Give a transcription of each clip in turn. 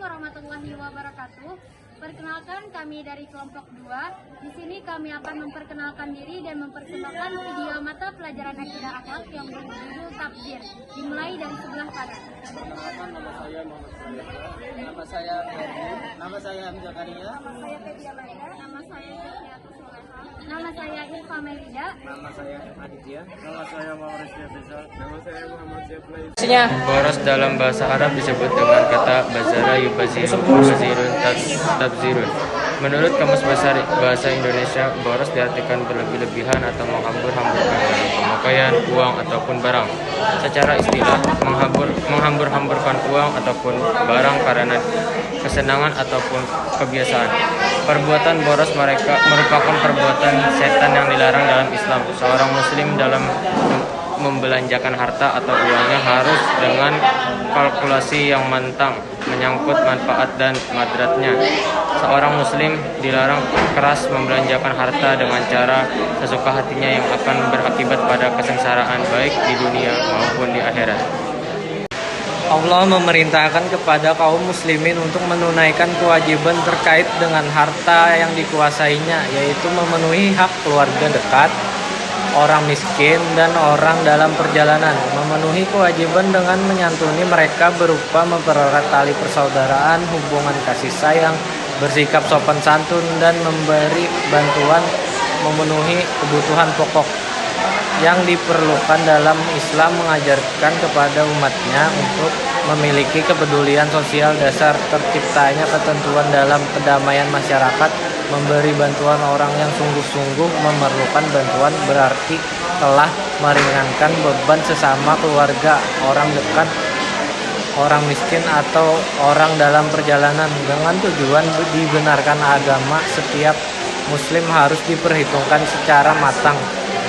warahmatullahi wabarakatuh. Perkenalkan, kami dari kelompok 2. Di sini kami akan memperkenalkan diri dan mempersembahkan video mata pelajaran akidah akhlak yang berjudul Tabzir. Dimulai dari sebelah kanan. Perkenalkan, nama saya Ferdi. Nama saya Hamzah Karia. Nama saya Fedia Maida. Nama saya Yusriatus Soleha. Nama saya Irfa Melida. Nama saya Aditya. Nama saya Muhammad Syafisa. Nama saya Muhammad Syafisa. Boros dalam bahasa Arab disebut dengan kata bazara yubaziru, bazirun, tabzirun. Menurut Kamus Bahasa Indonesia, boros diartikan berlebih-lebihan atau menghambur-hamburkan dalam pemakaian, uang ataupun barang. Secara istilah, menghambur-hamburkan uang ataupun barang karena kesenangan ataupun kebiasaan. Perbuatan boros merupakan perbuatan setan yang dilarang dalam Islam. Seorang muslim dalam membelanjakan harta atau uangnya harus dengan kalkulasi yang matang menyangkut manfaat dan madaratnya. Seorang muslim dilarang keras membelanjakan harta dengan cara sesuka hatinya yang akan berakibat pada kesengsaraan baik di dunia maupun di akhirat. Allah memerintahkan kepada kaum muslimin untuk menunaikan kewajiban terkait dengan harta yang dikuasainya, yaitu memenuhi hak keluarga dekat, orang miskin, dan orang dalam perjalanan. Memenuhi kewajiban dengan menyantuni mereka berupa mempererat tali persaudaraan, hubungan kasih sayang, bersikap sopan santun, dan memberi bantuan memenuhi kebutuhan pokok yang diperlukan dalam Islam. Mengajarkan kepada umatnya untuk memiliki kepedulian sosial. Dasar terciptanya ketentuan dalam kedamaian masyarakat. Memberi bantuan orang yang sungguh-sungguh memerlukan bantuan berarti telah meringankan beban sesama keluarga, orang dekat, orang miskin, atau orang dalam perjalanan. Dengan tujuan dibenarkan agama, setiap muslim harus diperhitungkan secara matang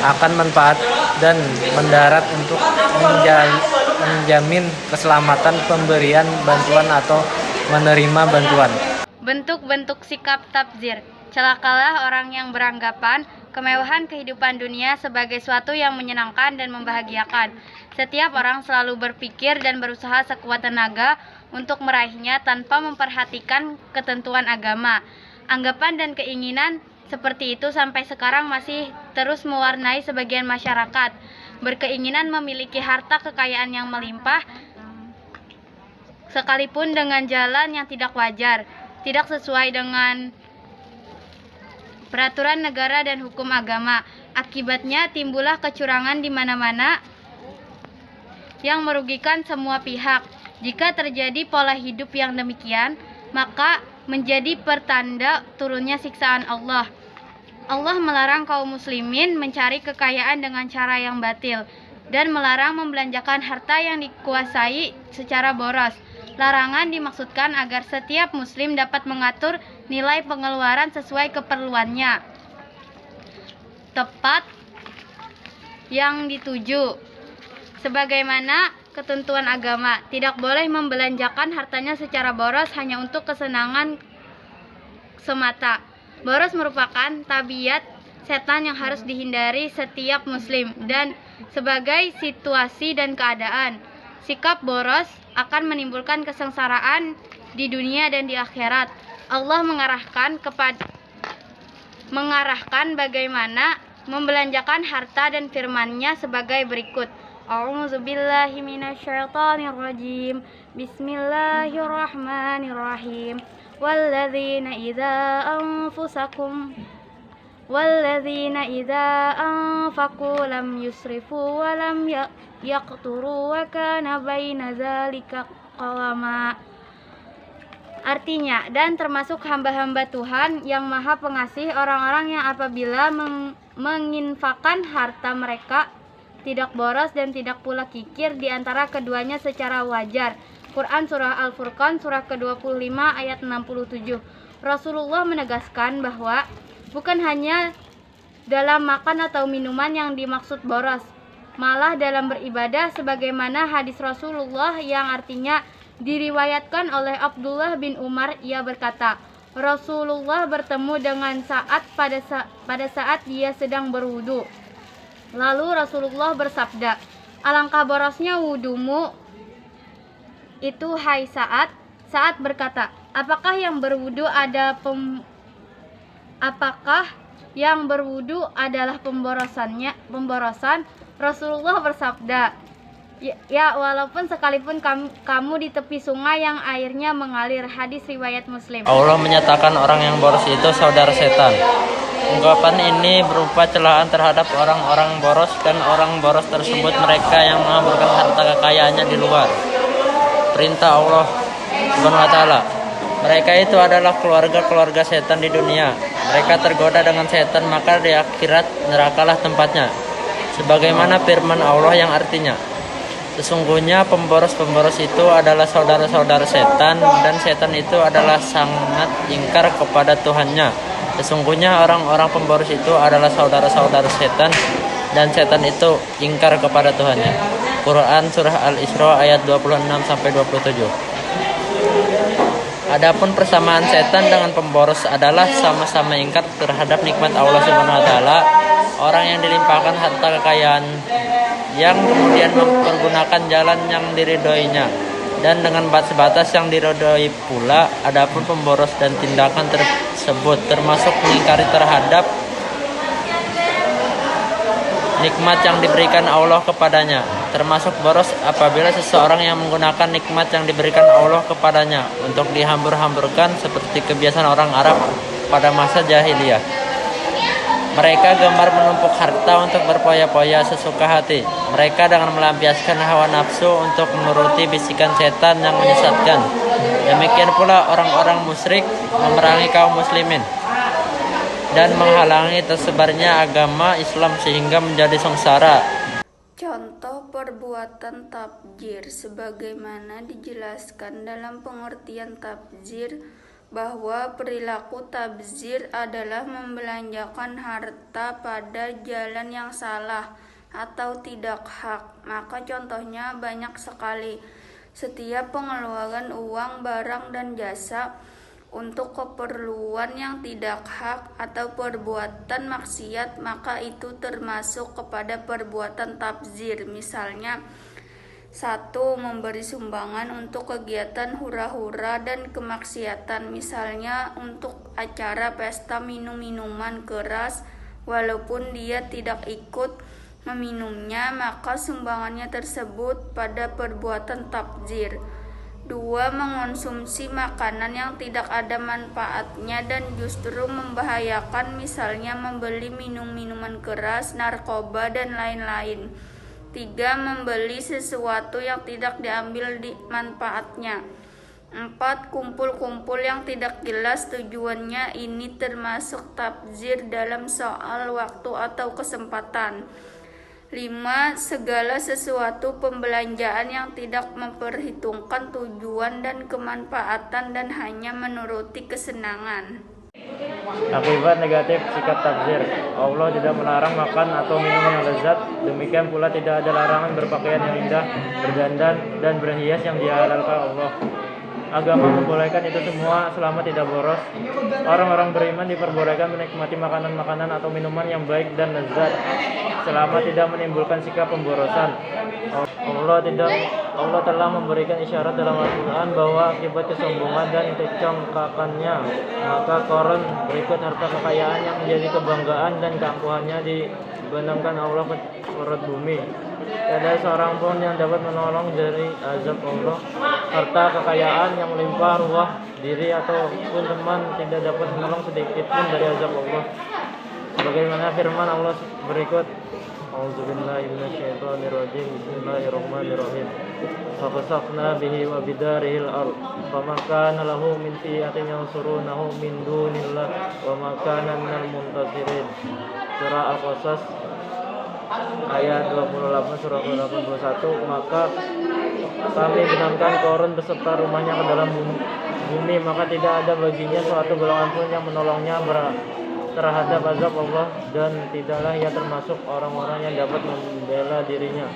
akan manfaat dan mendarat untuk menjamin keselamatan pemberian bantuan atau menerima bantuan. Bentuk-bentuk sikap tabzir. Celakalah orang yang beranggapan kemewahan kehidupan dunia sebagai suatu yang menyenangkan dan membahagiakan. Setiap orang selalu berpikir dan berusaha sekuat tenaga untuk meraihnya tanpa memperhatikan ketentuan agama. Anggapan dan keinginan seperti itu sampai sekarang masih terus mewarnai sebagian masyarakat. Berkeinginan memiliki harta kekayaan yang melimpah sekalipun dengan jalan yang tidak wajar, tidak sesuai dengan peraturan negara dan hukum agama. Akibatnya timbullah kecurangan di mana-mana yang merugikan semua pihak. Jika terjadi pola hidup yang demikian, maka menjadi pertanda turunnya siksaan Allah. Allah melarang kaum muslimin mencari kekayaan dengan cara yang batil dan melarang membelanjakan harta yang dikuasai secara boros. Larangan dimaksudkan agar setiap muslim dapat mengatur nilai pengeluaran sesuai keperluannya. Tepat yang dituju. Sebagaimana ketentuan agama, tidak boleh membelanjakan hartanya secara boros hanya untuk kesenangan semata. Boros merupakan tabiat setan yang harus dihindari setiap muslim dan sebagai situasi dan keadaan. Sikap boros akan menimbulkan kesengsaraan di dunia dan di akhirat. Allah mengarahkan bagaimana membelanjakan harta dan firman-Nya sebagai berikut. A'udzubillahi minasyaitonirrajim. Bismillahirrahmanirrahim. Walladzina idza anfaqu lam yusrifu wa lam yaqturu wa kana baina dzalika qawama. Artinya, dan termasuk hamba-hamba Tuhan yang Maha Pengasih, orang-orang yang apabila menginfakkan harta mereka tidak boros dan tidak pula kikir di antara keduanya secara wajar. Quran Surah Al-Furqan Surah ke-25 ayat 67. Rasulullah menegaskan bahwa bukan hanya dalam makan atau minuman yang dimaksud boros, malah dalam beribadah, sebagaimana hadis Rasulullah yang artinya diriwayatkan oleh Abdullah bin Umar. Ia berkata, Rasulullah bertemu dengan Sa'ad pada saat dia sedang berwudu. Lalu Rasulullah bersabda, alangkah borosnya wudumu itu hai Sa'ad, Sa'ad berkata, apakah yang berwudu adalah pemborosan? Rasulullah bersabda, ya walaupun sekalipun kamu di tepi sungai yang airnya mengalir. Hadis riwayat Muslim. Allah menyatakan orang yang boros itu saudara setan. Ungkapan ini berupa celaan terhadap orang-orang boros, dan orang boros tersebut mereka yang mengambilkan harta kekayaannya di luar perintah Allah Subhanahu wa taala. Mereka itu adalah keluarga-keluarga setan di dunia. Mereka tergoda dengan setan, maka di akhirat nerakalah tempatnya. Sebagaimana firman Allah yang artinya, sesungguhnya pemboros-pemboros itu adalah saudara-saudara setan, dan setan itu adalah sangat ingkar kepada Tuhannya. Sesungguhnya orang-orang pemboros itu adalah saudara-saudara setan, dan setan itu ingkar kepada Tuhannya. Quran Surah Al-Isra ayat 26-27. Adapun persamaan setan dengan pemboros adalah sama-sama ingkar terhadap nikmat Allah Subhanahu wa taala. Orang yang dilimpahkan harta kekayaan yang kemudian mempergunakan jalan yang diridhoinya dan dengan batas-batas yang diridhoi pula. Adapun pemboros dan tindakan tersebut termasuk mengingkari terhadap nikmat yang diberikan Allah kepadanya. Termasuk boros apabila seseorang yang menggunakan nikmat yang diberikan Allah kepadanya untuk dihambur-hamburkan seperti kebiasaan orang Arab pada masa jahiliyah. Mereka gemar menumpuk harta untuk berpoya-poya sesuka hati. Mereka dengan melampiaskan hawa nafsu untuk menuruti bisikan setan yang menyesatkan. Demikian pula orang-orang musyrik memerangi kaum muslimin dan menghalangi tersebarnya agama Islam sehingga menjadi sengsara. Contoh perbuatan tabdzir sebagaimana dijelaskan dalam pengertian tabdzir bahwa perilaku tabdzir adalah membelanjakan harta pada jalan yang salah atau tidak hak. Maka contohnya banyak sekali. Setiap pengeluaran uang, barang, dan jasa untuk keperluan yang tidak hak atau perbuatan maksiat, maka itu termasuk kepada perbuatan tabdzir. Misalnya 1. Memberi sumbangan untuk kegiatan hura-hura dan kemaksiatan, misalnya untuk acara pesta minum-minuman keras, walaupun dia tidak ikut meminumnya, maka sumbangannya tersebut pada perbuatan tabdzir. 2. Mengonsumsi makanan yang tidak ada manfaatnya dan justru membahayakan, misalnya membeli minuman keras, narkoba, dan lain-lain. 3. Membeli sesuatu yang tidak diambil di manfaatnya. 4. Kumpul-kumpul yang tidak jelas tujuannya. Ini termasuk tabdzir dalam soal waktu atau kesempatan. 5. Segala sesuatu pembelanjaan yang tidak memperhitungkan tujuan dan kemanfaatan dan hanya menuruti kesenangan. Akibat negatif sikap tabdzir. Allah tidak melarang makan atau minum yang lezat. Demikian pula tidak ada larangan berpakaian yang indah, berdandan, dan berhias yang dihalalkan Allah. Agama membolehkan itu semua selama tidak boros. Orang-orang beriman diperbolehkan menikmati makanan-makanan atau minuman yang baik dan lezat selama tidak menimbulkan sikap pemborosan. Allah telah memberikan isyarat dalam Al-Quran bahwa akibat kesombongan dan kecongkakannya, maka koron berikut harta kekayaan yang menjadi kebanggaan dan keangkuhannya dibenamkan Allah ke perut bumi. Tiada seorang pun yang dapat menolong dari azab Allah. Harta kekayaan yang melimpah ruah diri ataupun teman tidak dapat menolong sedikit pun dari azab Allah. Sebagaimana firman Allah berikut, A'udzubillahi minasyaitonirrajim. Bismillahirrahmanirrahim. Faqasafna bihi wa bidarihil ardh fama kana lahu min fi'atin yansurunahu min dunillah wa ma kana minal muntasirin. Surah Al-Qasas ayat 28 surah 81. Maka kami benamkan Korun beserta rumahnya ke dalam bumi, maka tidak ada baginya suatu golongan pun yang menolongnya terhadap azab Allah, dan tidaklah ia termasuk orang-orang yang dapat membela dirinya.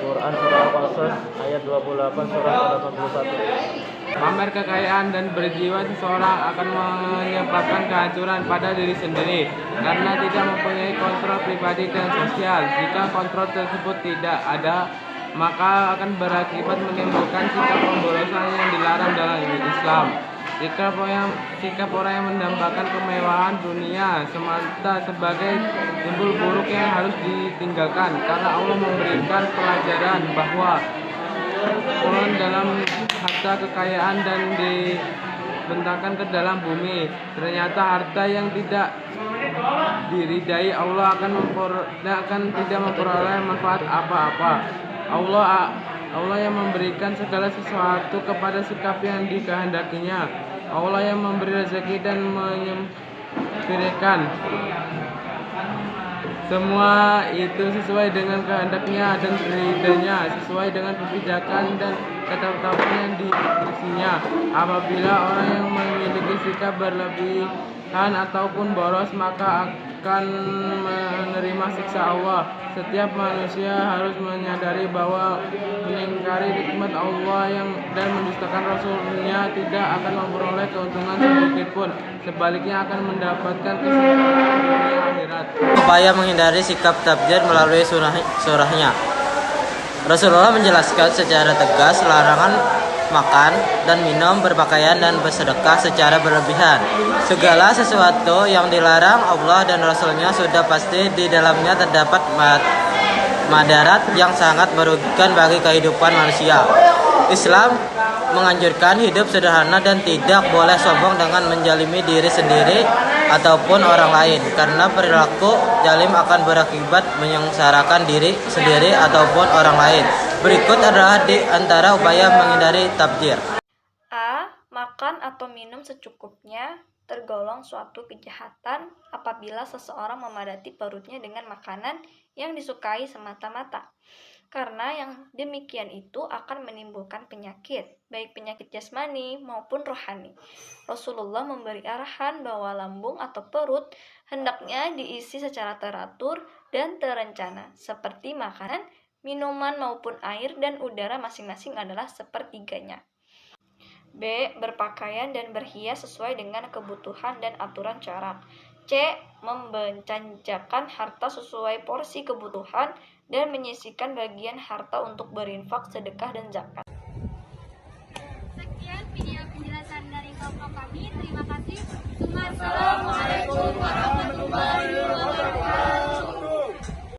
Quran surah Al-Qasas ayat 28 surah 81. Pamer kekayaan dan berjiwa seseorang akan menyebabkan kehancuran pada diri sendiri karena tidak mempunyai kontrol pribadi dan sosial. Jika kontrol tersebut tidak ada, maka akan berakibat menimbulkan sikap pemborosan yang dilarang dalam Islam. Sikap orang yang mendambakan kemewahan dunia semata sebagai timbul buruk yang harus ditinggalkan, karena Allah memberikan pelajaran bahwa turun dalam harta kekayaan dan dibentangkan ke dalam bumi. Ternyata harta yang tidak diridai Allah akan tidak memperoleh manfaat apa-apa. Allah yang memberikan segala sesuatu kepada sikap yang dikehendakinya. Allah yang memberi rezeki dan menyempirikan. Semua itu sesuai dengan kehendaknya dan ridhonya, sesuai dengan kebijakan dan ketetapan yang diisinya. Apabila orang yang memiliki sikap berlebihan ataupun boros, maka akan menerima siksa Allah. Setiap manusia harus menyadari bahwa mengingkari nikmat Allah dan mendustakan Rasulnya tidak akan memperoleh keuntungan sedikit pun. Sebaliknya akan mendapatkan kesengsaraan dunia akhirat. Upaya menghindari sikap tabdzir melalui surahnya. Rasulullah menjelaskan secara tegas larangan makan dan minum, berpakaian dan bersedekah secara berlebihan. Segala sesuatu yang dilarang Allah dan Rasulnya sudah pasti di dalamnya terdapat madarat yang sangat merugikan bagi kehidupan manusia. Islam menganjurkan hidup sederhana dan tidak boleh sombong dengan menjalimi diri sendiri ataupun orang lain, karena perilaku zalim akan berakibat menyengsarakan diri sendiri ataupun orang lain. Berikut adalah di antara upaya menghindari tabdzir. A. Makan atau minum secukupnya tergolong suatu kejahatan apabila seseorang memadati perutnya dengan makanan yang disukai semata-mata. Karena yang demikian itu akan menimbulkan penyakit, baik penyakit jasmani maupun rohani. Rasulullah memberi arahan bahwa lambung atau perut hendaknya diisi secara teratur dan terencana, seperti makanan, minuman maupun air, dan udara masing-masing adalah sepertiganya. B. Berpakaian dan berhias sesuai dengan kebutuhan dan aturan syarak. C. Membelanjakan harta sesuai porsi kebutuhan dan menyisihkan bagian harta untuk berinfak, sedekah, dan zakat.